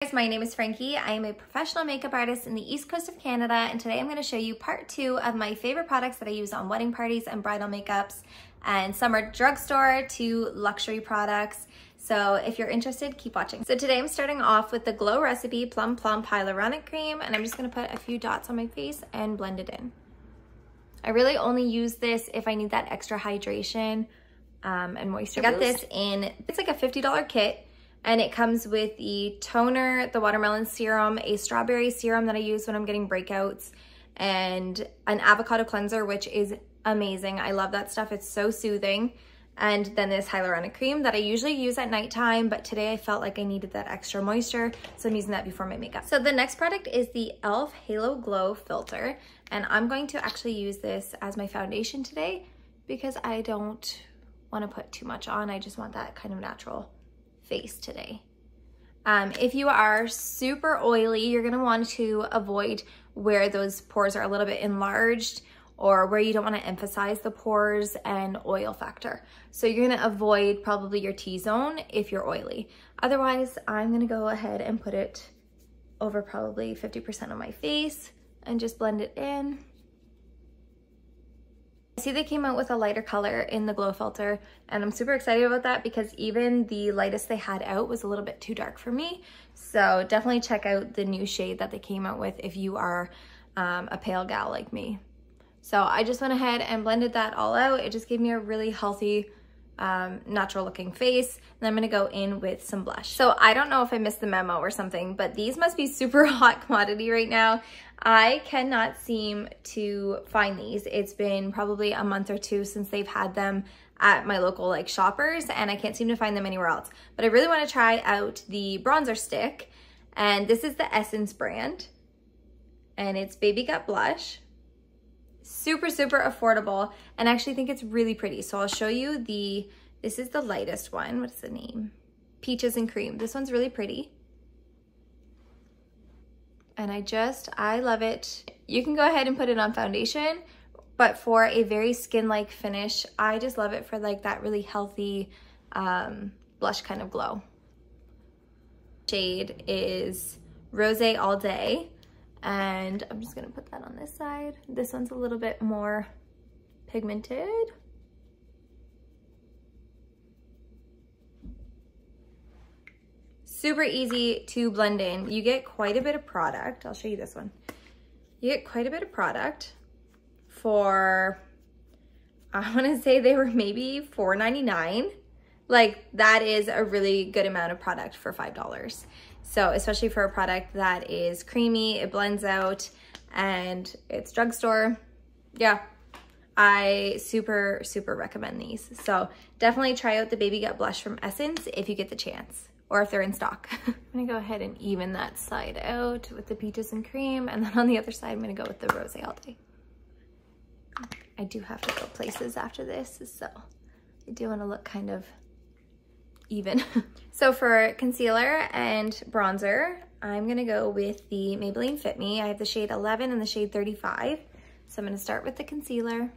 Guys, my name is Frankie. I am a professional makeup artist in the East Coast of Canada, and today I'm going to show you part 2 of my favorite products that I use on wedding parties and bridal makeups, and some are drugstore to luxury products. So if you're interested, keep watching. So today I'm starting off with the Glow Recipe Plum Plump Hyaluronic Cream, and I'm just going to put a few dots on my face and blend it in. I really only use this if I need that extra hydration and moisture boost. I got this in, it's like a $50 kit. And it comes with the toner, the watermelon serum, a strawberry serum that I use when I'm getting breakouts, and an avocado cleanser, which is amazing. I love that stuff. It's so soothing. And then this hyaluronic cream that I usually use at nighttime, but today I felt like I needed that extra moisture, so I'm using that before my makeup. So the next product is the e.l.f. Halo Glow Filter, and I'm going to actually use this as my foundation today because I don't want to put too much on. I just want that kind of natural face today. If you are super oily, you're going to want to avoid where those pores are a little bit enlarged or where you don't want to emphasize the pores and oil factor. So you're going to avoid probably your T-zone if you're oily. Otherwise, I'm going to go ahead and put it over probably 50% of my face and just blend it in. I see they came out with a lighter color in the Glow Filter, and I'm super excited about that because even the lightest they had out was a little bit too dark for me. So definitely check out the new shade that they came out with if you are a pale gal like me. So I just went ahead and blended that all out. It just gave me a really healthy, natural looking face. And I'm gonna go in with some blush. So I don't know if I missed the memo or something, but these must be super hot commodity right now. I cannot seem to find these. It's been probably a month or two since they've had them at my local shoppers, and I can't seem to find them anywhere else. But I really want to try out the bronzer stick, and this is the Essence brand, and it's Baby Gut Blush. Super, super affordable, and I actually think it's really pretty. So I'll show you this is the lightest one. What's the name? Peaches and Cream. This one's really pretty. And I love it. You can go ahead and put it on foundation, but for a very skin-like finish, I just love it for that really healthy blush kind of glow. Shade is Rosé All Day, and I'm just gonna put that on this side. This one's a little bit more pigmented. Super easy to blend in. You get quite a bit of product. I'll show you this one. You get quite a bit of product for, I want to say they were maybe $4.99. That is a really good amount of product for $5. So especially for a product that is creamy, it blends out, and it's drugstore. Yeah, I super, super recommend these. So definitely try out the Baby Gut Blush from Essence if you get the chance, or if they're in stock. I'm gonna go ahead and even that side out with the Peaches and Cream, and then on the other side, I'm gonna go with the Rosé All Day. I do have to go places after this, so I do wanna look kind of even. So for concealer and bronzer, I'm gonna go with the Maybelline Fit Me. I have the shade 11 and the shade 35. So I'm gonna start with the concealer.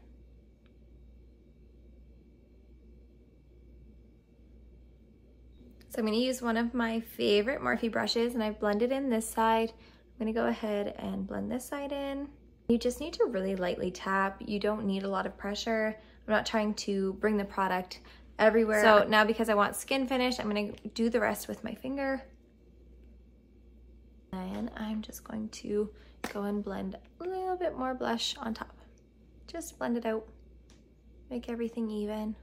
So I'm gonna use one of my favorite Morphe brushes, and I've blended in this side. I'm gonna go ahead and blend this side in. You just need to really lightly tap. You don't need a lot of pressure. I'm not trying to bring the product everywhere. So now because I want skin finish, I'm gonna do the rest with my finger. And I'm just going to go and blend a little bit more blush on top. Just blend it out, make everything even.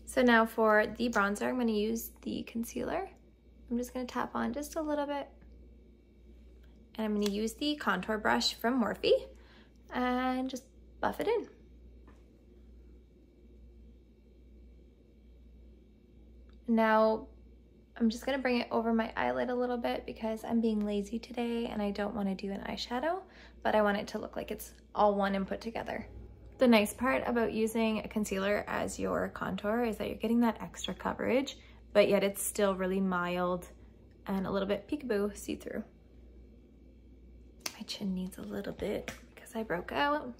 So now for the bronzer, I'm going to use the concealer. I'm just going to tap on just a little bit. And I'm going to use the contour brush from Morphe and just buff it in. Now, I'm just going to bring it over my eyelid a little bit because I'm being lazy today and I don't want to do an eyeshadow, but I want it to look like it's all one and put together. The nice part about using a concealer as your contour is that you're getting that extra coverage, but yet it's still really mild and a little bit peekaboo see-through. My chin needs a little bit because I broke out.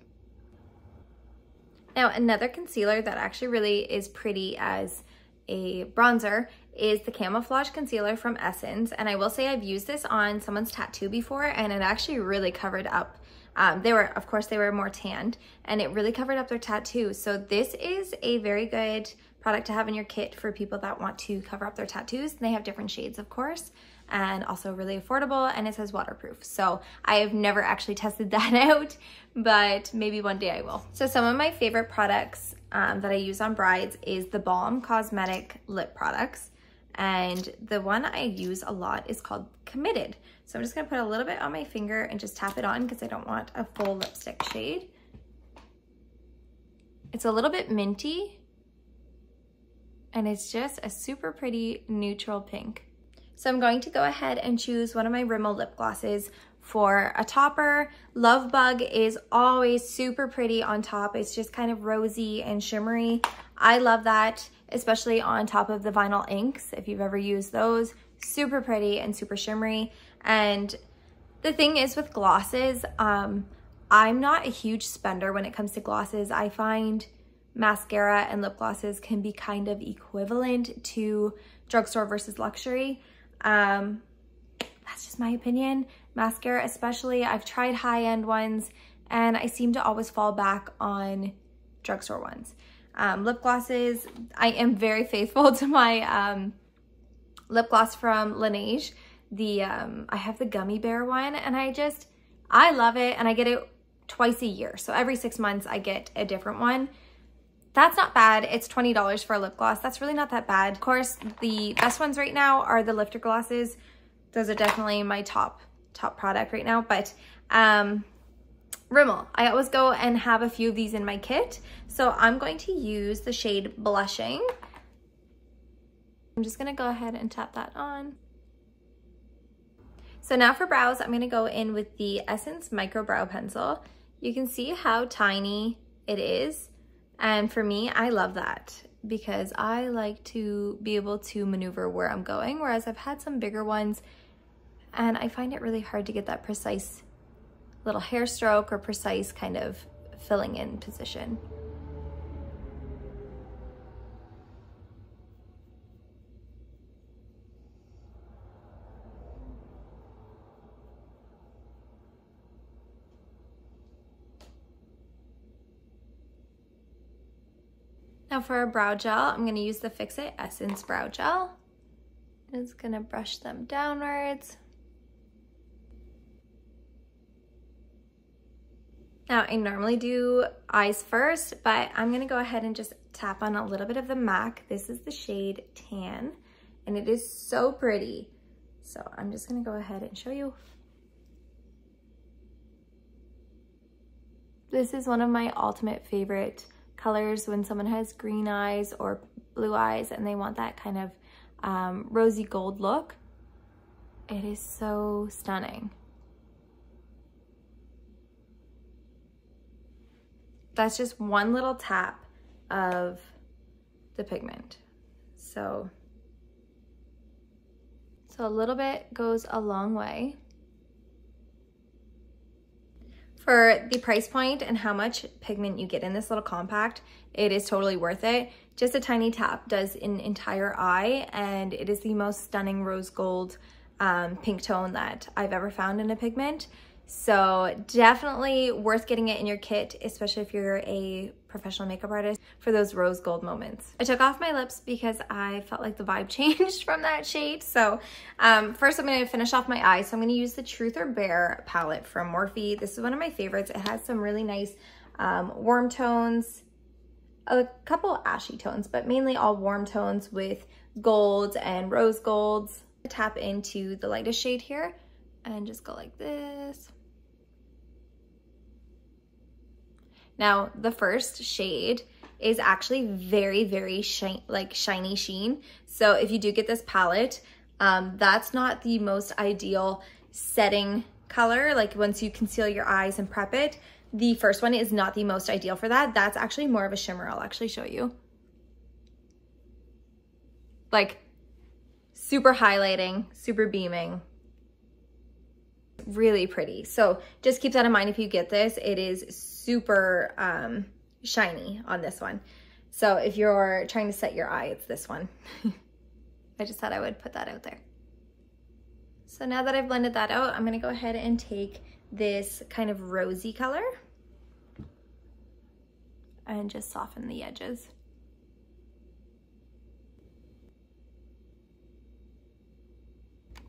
Now, another concealer that actually really is pretty as a bronzer is the Camouflage Concealer from Essence. And I will say I've used this on someone's tattoo before, and it actually really covered up. Of course, they were more tanned, and it really covered up their tattoo. So this is a very good product to have in your kit for people that want to cover up their tattoos. They have different shades, of course, and also really affordable, and it says waterproof. So I have never actually tested that out, but maybe one day I will. So some of my favorite products that I use on brides is the Balm Cosmetic lip products. And the one I use a lot is called Committed. So I'm just gonna put a little bit on my finger and just tap it on because I don't want a full lipstick shade. It's a little bit minty, and it's just a super pretty neutral pink. So I'm going to go ahead and choose one of my Rimmel lip glosses for a topper. Love Bug is always super pretty on top. It's just kind of rosy and shimmery. I love that, especially on top of the vinyl inks. If you've ever used those, super pretty and super shimmery. And the thing is with glosses, I'm not a huge spender when it comes to glosses. I find mascara and lip glosses can be kind of equivalent to drugstore versus luxury. That's just my opinion. Mascara especially, I've tried high-end ones and I seem to always fall back on drugstore ones. Lip glosses, I am very faithful to my lip gloss from Laneige. I have the Gummy Bear one, and I love it, and I get it twice a year. So every 6 months I get a different one. That's not bad. It's $20 for a lip gloss. That's really not that bad. Of course, the best ones right now are the lifter glosses. Those are definitely my top product right now. But Rimmel, I always go and have a few of these in my kit. So I'm going to use the shade Blushing. I'm just gonna go ahead and tap that on. So now for brows, I'm gonna go in with the Essence Micro Brow Pencil. You can see how tiny it is. And for me, I love that because I like to be able to maneuver where I'm going, whereas I've had some bigger ones and I find it really hard to get that precise little hair stroke or precise kind of filling in position. Now for a brow gel, I'm gonna use the Fix It Essence Brow Gel. I'm just gonna brush them downwards. Now I normally do eyes first, but I'm gonna go ahead and just tap on a little bit of the MAC. This is the shade Tan, and it is so pretty. So I'm just gonna go ahead and show you. This is one of my ultimate favorite colors when someone has green eyes or blue eyes and they want that kind of rosy gold look. It is so stunning. That's just one little tap of the pigment. So a little bit goes a long way. For the price point and how much pigment you get in this little compact, it is totally worth it. Just a tiny tap does an entire eye, and it is the most stunning rose gold pink tone that I've ever found in a pigment. So definitely worth getting it in your kit, especially if you're a professional makeup artist, for those rose gold moments. I took off my lips because I felt like the vibe changed from that shade. So first I'm gonna finish off my eyes. So I'm gonna use the Truth or Bare palette from Morphe. This is one of my favorites. It has some really nice warm tones, a couple ashy tones, but mainly all warm tones with golds and rose golds. Tap into the lightest shade here and just go like this. Now, the first shade is actually very, very shiny sheen. So if you do get this palette, that's not the most ideal setting color. Like once you conceal your eyes and prep it, the first one is not the most ideal for that. That's actually more of a shimmer. I'll actually show you. Like super highlighting, super beaming. Really pretty. So just keep that in mind if you get this. It is super shiny on this one. So if you're trying to set your eye, it's this one. I just thought I would put that out there. So now that I've blended that out, I'm gonna go ahead and take this kind of rosy color and just soften the edges.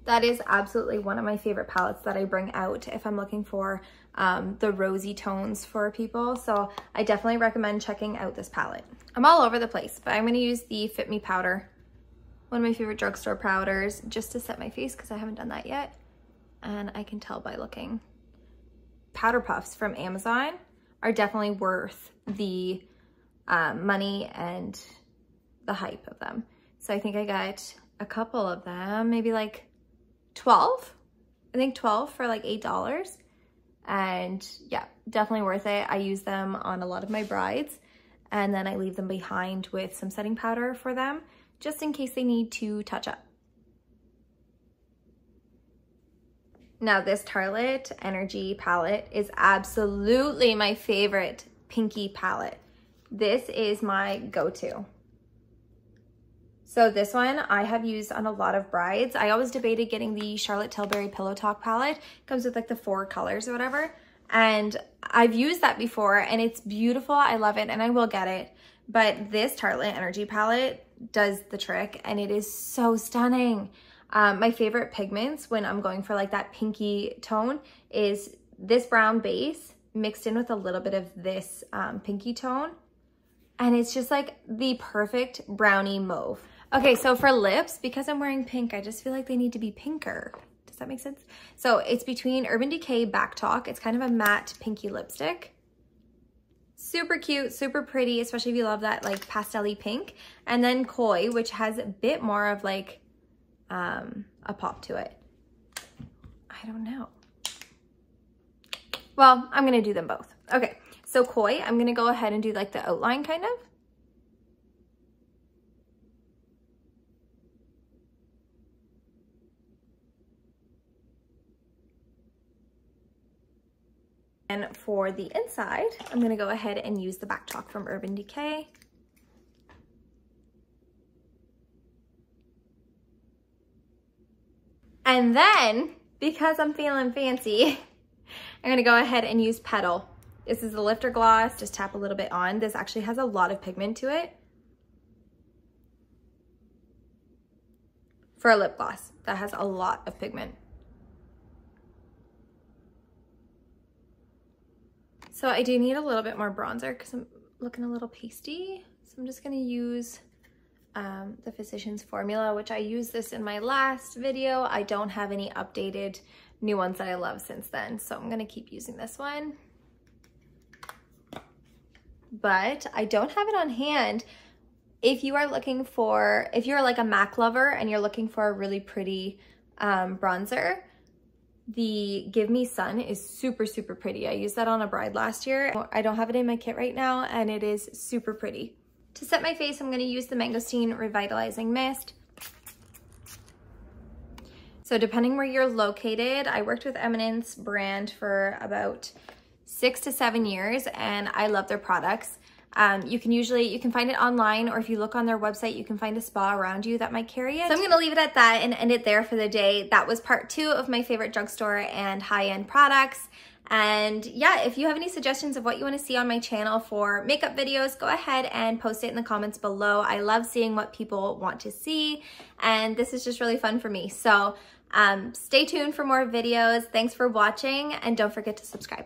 That is absolutely one of my favorite palettes that I bring out if I'm looking for the rosy tones for people. So I definitely recommend checking out this palette. I'm all over the place, but I'm gonna use the Fit Me powder, one of my favorite drugstore powders, just to set my face because I haven't done that yet. And I can tell by looking. Powder puffs from Amazon are definitely worth the money and the hype of them. So I think I got a couple of them, maybe like 12. I think 12 for like $8. And yeah, definitely worth it. I use them on a lot of my brides, and then I leave them behind with some setting powder for them, just in case they need to touch up. Now this Tartelette Energy palette is absolutely my favorite pinky palette. This is my go-to. So this one I have used on a lot of brides. I always debated getting the Charlotte Tilbury Pillow Talk palette. It comes with like the 4 colors or whatever. And I've used that before and it's beautiful. I love it and I will get it. But this Tartelette Energy palette does the trick and it is so stunning. My favorite pigments when I'm going for like that pinky tone is this brown base mixed in with a little bit of this pinky tone. And it's just like the perfect brownie mauve. Okay, so for lips, because I'm wearing pink, I just feel like they need to be pinker. Does that make sense? So it's between Urban Decay Backtalk. It's kind of a matte pinky lipstick. Super cute, super pretty, especially if you love that like pastel-y pink. And then Koi, which has a bit more of like a pop to it. I don't know. Well, I'm gonna do them both. Okay, so Koi, I'm gonna go ahead and do like the outline kind of. And for the inside, I'm gonna go ahead and use the Backtalk from Urban Decay. And then, because I'm feeling fancy, I'm gonna go ahead and use Petal. This is the lifter gloss, just tap a little bit on. This actually has a lot of pigment to it. For a lip gloss, that has a lot of pigment. So I do need a little bit more bronzer because I'm looking a little pasty. So I'm just gonna use the Physicians Formula, which I used this in my last video. I don't have any updated new ones that I love since then. So I'm gonna keep using this one. But I don't have it on hand. If you are looking for, if you're like a MAC lover and you're looking for a really pretty bronzer, the Give Me Sun is super, super pretty. I used that on a bride last year. I don't have it in my kit right now and it is super pretty. To set my face, I'm gonna use the Mangosteen Revitalizing Mist. So depending where you're located, I worked with Eminence brand for about 6 to 7 years and I love their products. You can find it online, or if you look on their website, you can find a spa around you that might carry it. So I'm gonna leave it at that and end it there for the day. That was part 2 of my favorite drugstore and high-end products. And yeah, if you have any suggestions of what you wanna see on my channel for makeup videos, go ahead and post it in the comments below. I love seeing what people want to see, and this is just really fun for me. So stay tuned for more videos. Thanks for watching, and don't forget to subscribe.